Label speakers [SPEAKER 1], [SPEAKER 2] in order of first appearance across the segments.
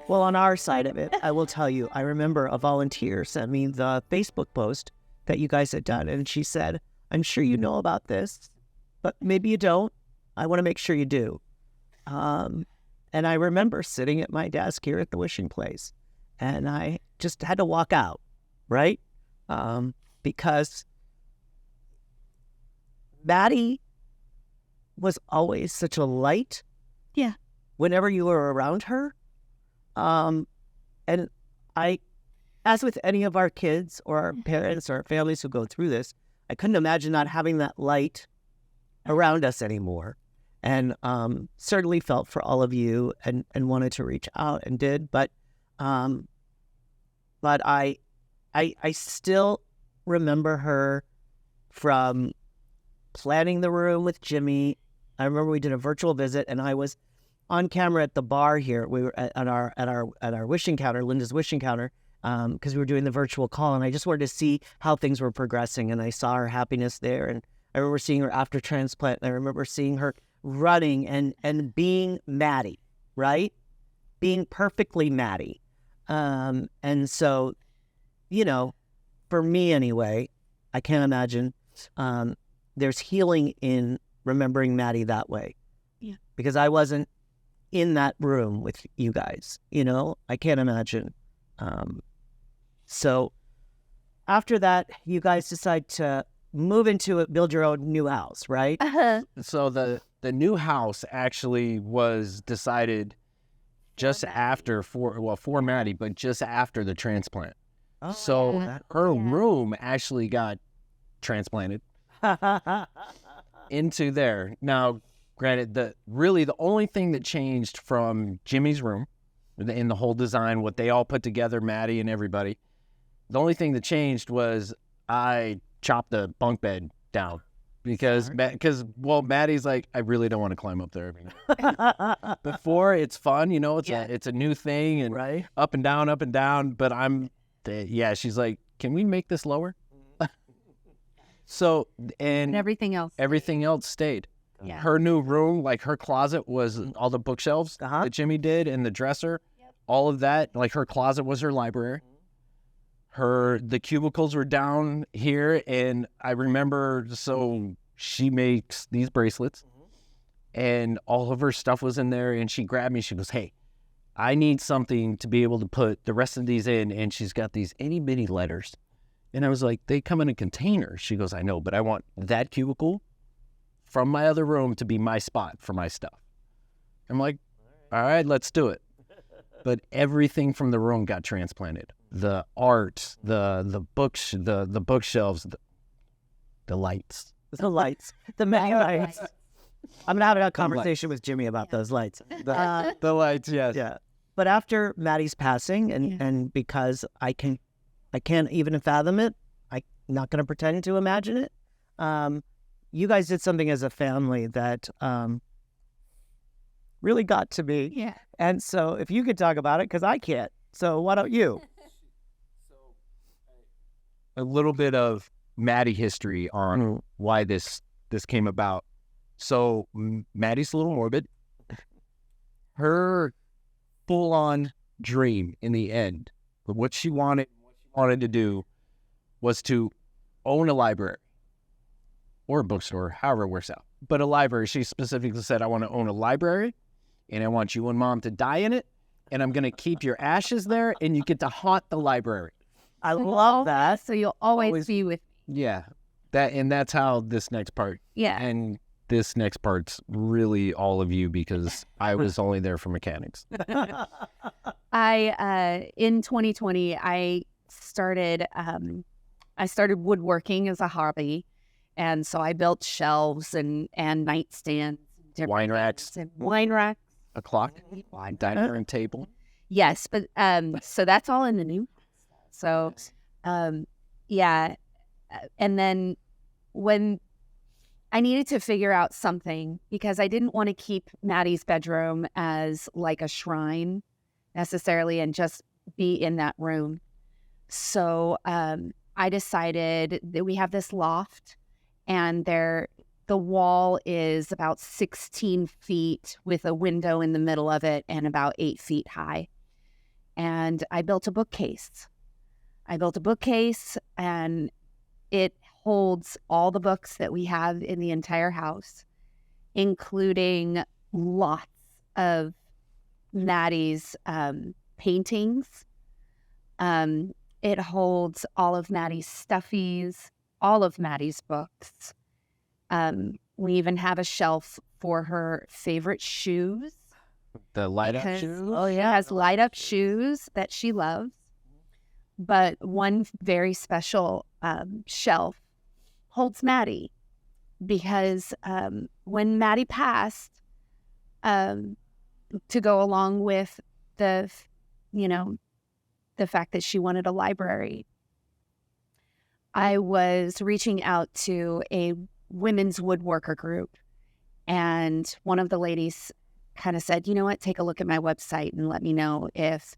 [SPEAKER 1] Well, on our side of it, I will tell you, I remember a volunteer sent me the Facebook post that you guys had done, and she said, I'm sure you know about this, but maybe you don't. I want to make sure you do. And I remember sitting at my desk here at the wishing place, and I just had to walk out, right? Because Maddie was always such a light.
[SPEAKER 2] Yeah.
[SPEAKER 1] Whenever you were around her. And I, as with any of our kids or our parents or our families who go through this, I couldn't imagine not having that light around us anymore. And certainly felt for all of you and wanted to reach out and did. But I still remember her from planning the room with Jimmy. I remember we did a virtual visit, and I was on camera at the bar here. We were at our wishing counter, Linda's wishing counter, because we were doing the virtual call, and I just wanted to see how things were progressing, and I saw her happiness there, and I remember seeing her after transplant, and I remember seeing her running and being Maddie, right? Being perfectly Maddie. And so, for me anyway, I can't imagine there's healing in remembering Maddie that way.
[SPEAKER 2] Yeah.
[SPEAKER 1] Because I wasn't in that room with you guys, I can't imagine. So after that, you guys decide to build your own new house, right?
[SPEAKER 2] Uh-huh.
[SPEAKER 3] So the new house actually was decided just after for Maddie, but just after the transplant.
[SPEAKER 1] Oh,
[SPEAKER 3] So her room actually got transplanted into there. Now, granted, the only thing that changed from Jimmy's room in the whole design, what they all put together, Maddie and everybody, the only thing that changed was I chopped the bunk bed down because Maddie's like, I really don't want to climb up there every night. Before, it's fun, it's a new thing and
[SPEAKER 1] right?
[SPEAKER 3] up and down, but she's like, can we make this lower? So, and
[SPEAKER 2] everything else
[SPEAKER 3] stayed.
[SPEAKER 2] Yeah.
[SPEAKER 3] Her new room, like her closet was all the bookshelves that Jimmy did and the dresser, all of that. Like her closet was her library. The cubicles were down here. And I remember, so she makes these bracelets and all of her stuff was in there. And she grabbed me. She goes, hey, I need something to be able to put the rest of these in. And she's got these itty bitty letters. And I was like, they come in a container. She goes, I know, but I want that cubicle from my other room to be my spot for my stuff. I'm like, all right, let's do it. But everything from the room got transplanted. The art, the books, the bookshelves, the lights.
[SPEAKER 1] The lights. The many lights. I'm going to have a conversation with Jimmy about those lights.
[SPEAKER 3] The lights, yes.
[SPEAKER 1] Yeah. But after Maddie's passing, and because I can't even fathom it, I'm not going to pretend to imagine it, you guys did something as a family that really got to me.
[SPEAKER 2] Yeah.
[SPEAKER 1] And so if you could talk about it, because I can't. So why don't you?
[SPEAKER 3] A little bit of Maddie history on why this came about. So Maddie's a little morbid. Her full-on dream in the end, what she wanted to do was to own a library or a bookstore, however it works out. But a library, she specifically said, I want to own a library and I want you and Mom to die in it. And I'm going to keep your ashes there and you get to haunt the library.
[SPEAKER 1] I love that.
[SPEAKER 2] So you'll always be with me.
[SPEAKER 3] Yeah. That's how this next part.
[SPEAKER 2] Yeah.
[SPEAKER 3] And this next part's really all of you because I was only there for mechanics.
[SPEAKER 2] In 2020, I started woodworking as a hobby. And so I built shelves and nightstands.
[SPEAKER 3] Wine racks.
[SPEAKER 2] And wine racks.
[SPEAKER 3] A clock. Dining room table.
[SPEAKER 2] Yes, but so that's all in the new. So, yeah. And then when I needed to figure out something, because I didn't want to keep Maddie's bedroom as like a shrine necessarily and just be in that room. So I decided that we have this loft and the wall is about 16 feet with a window in the middle of it and about 8 feet high. and I built a bookcase. And it holds all the books that we have in the entire house, including lots of Maddie's paintings. It holds all of Maddie's stuffies, all of Maddie's books. We even have a shelf for her favorite shoes.
[SPEAKER 3] The light up shoes?
[SPEAKER 2] Oh, yeah. She has light up shoes that she loves. But one very special shelf holds Maddie, because when Maddie passed, to go along with the fact that she wanted a library, I was reaching out to a women's woodworker group, and one of the ladies kind of said, you know what, take a look at my website and let me know if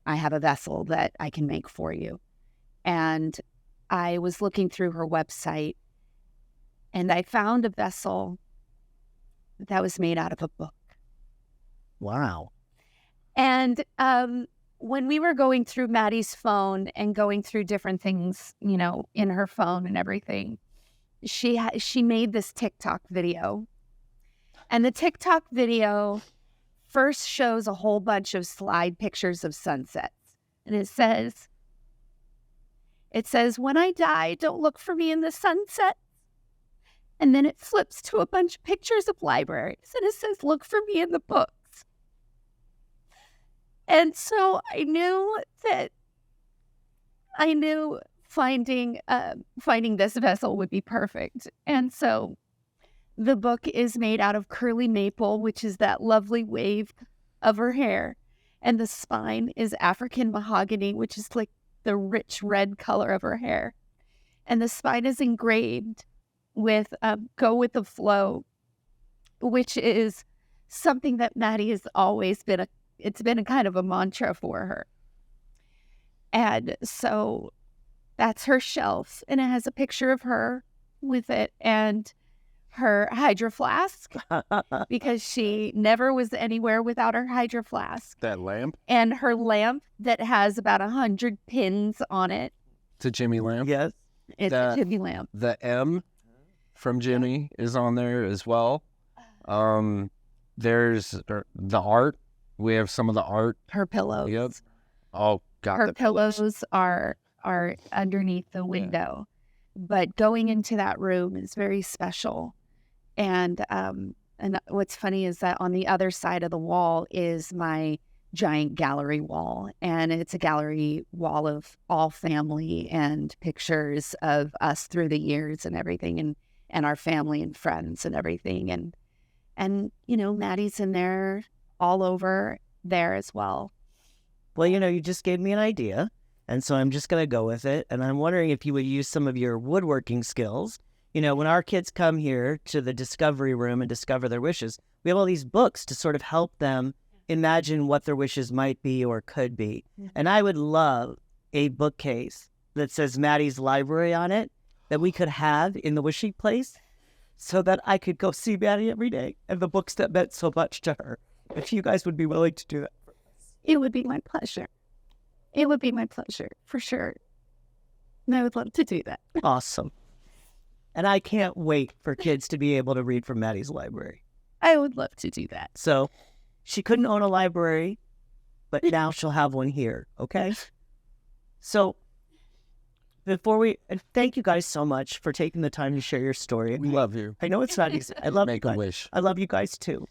[SPEAKER 2] I have a vessel that I can make for you. And I was looking through her website, and I found a vessel that was made out of a book.
[SPEAKER 1] Wow.
[SPEAKER 2] And when we were going through Maddie's phone and going through different things, in her phone and everything, she made this TikTok video. And the TikTok video first shows a whole bunch of slide pictures of sunsets. And it says, when I die, don't look for me in the sunset. And then it flips to a bunch of pictures of libraries, and it says, look for me in the books. And so I knew finding this vessel would be perfect. And so the book is made out of curly maple, which is that lovely wave of her hair. And the spine is African mahogany, which is like the rich red color of her hair. And the spine is engraved with Go with the Flow, which is something that Maddie has always been it's been a kind of a mantra for her. And so that's her shelf, and it has a picture of her with it and her hydro flask, because she never was anywhere without her hydro flask.
[SPEAKER 3] That lamp?
[SPEAKER 2] And her lamp that has about 100 pins on it.
[SPEAKER 3] It's a Jimmy lamp?
[SPEAKER 1] Yes.
[SPEAKER 2] It's a Jimmy lamp.
[SPEAKER 3] The M from Jimmy is on there as well. There's the art. We have some of the art.
[SPEAKER 2] Her pillows.
[SPEAKER 3] Yep. Oh, God.
[SPEAKER 2] Her pillows are underneath the window. But going into that room is very special. And what's funny is that on the other side of the wall is my giant gallery wall. And it's a gallery wall of all family and pictures of us through the years and everything, and our family and friends and everything. And Maddie's in there, all over there as well.
[SPEAKER 1] Well, you just gave me an idea, and so I'm just going to go with it. And I'm wondering if you would use some of your woodworking skills. When our kids come here to the discovery room and discover their wishes, we have all these books to sort of help them imagine what their wishes might be or could be. Mm-hmm. And I would love a bookcase that says Maddie's library on it that we could have in the wishing place, so that I could go see Maddie every day and the books that meant so much to her. If you guys would be willing to do that for us.
[SPEAKER 2] It would be my pleasure. It would be my pleasure, for sure. And I would love to do that.
[SPEAKER 1] Awesome. And I can't wait for kids to be able to read from Maddie's library.
[SPEAKER 2] I would love to do that.
[SPEAKER 1] So she couldn't own a library, but now she'll have one here, okay? So thank you guys so much for taking the time to share your story.
[SPEAKER 3] We love you.
[SPEAKER 1] I know it's not easy. I love you guys.
[SPEAKER 3] Make a wish.
[SPEAKER 1] I love you guys too.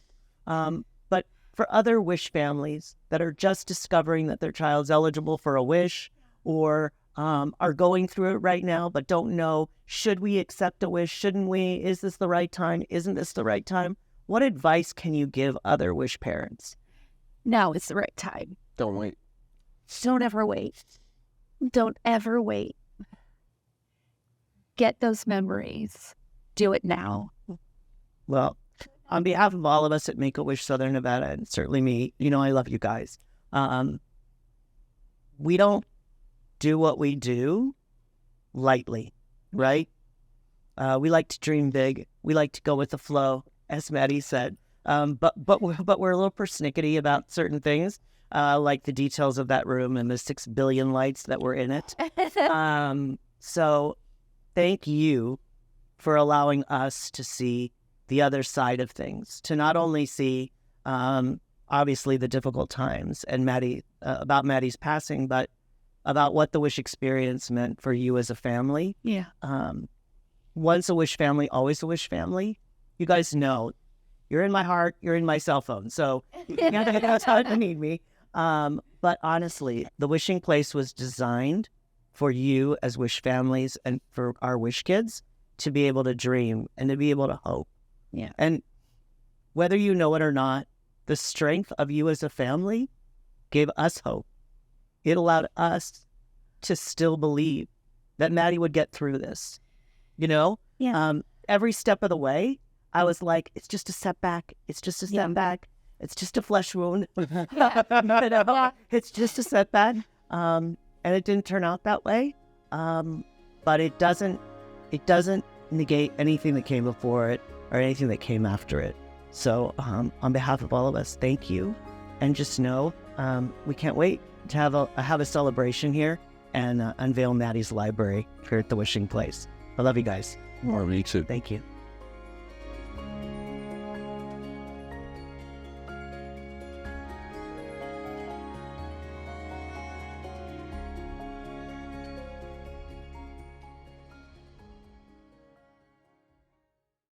[SPEAKER 1] But for other wish families that are just discovering that their child's eligible for a wish, or are going through it right now but don't know, should we accept a wish? Shouldn't we? Is this the right time? Isn't this the right time? What advice can you give other wish parents?
[SPEAKER 2] Now is the right time.
[SPEAKER 3] Don't wait.
[SPEAKER 2] Don't ever wait. Don't ever wait. Get those memories. Do it now.
[SPEAKER 1] Well, on behalf of all of us at Make-A-Wish Southern Nevada, and certainly me, I love you guys. We don't do what we do lightly, right? We like to dream big. We like to go with the flow, as Maddie said. But we're a little persnickety about certain things, like the details of that room and the 6 billion lights that were in it. So thank you for allowing us to see the other side of things, to not only see obviously the difficult times and Maddie, about Maddie's passing, but about what the Wish experience meant for you as a family.
[SPEAKER 2] Yeah.
[SPEAKER 1] Once a Wish family, always a Wish family. You guys know, you're in my heart, you're in my cell phone, so that's how you need me. But honestly, the Wishing Place was designed for you as Wish families and for our Wish kids to be able to dream and to be able to hope.
[SPEAKER 2] Yeah.
[SPEAKER 1] And whether you know it or not, the strength of you as a family gave us hope. It allowed us to still believe that Maddie would get through this. You know?
[SPEAKER 2] Yeah.
[SPEAKER 1] Every step of the way, I was like, it's just a setback. It's just a setback. It's just a flesh wound. It's just a setback. And it didn't turn out that way. But it doesn't negate anything that came before it or anything that came after it. So on behalf of all of us, thank you. And just know we can't wait to have a celebration here and unveil Maddie's library here at the Wishing Place. I love you guys.
[SPEAKER 3] Or me too.
[SPEAKER 1] Thank you.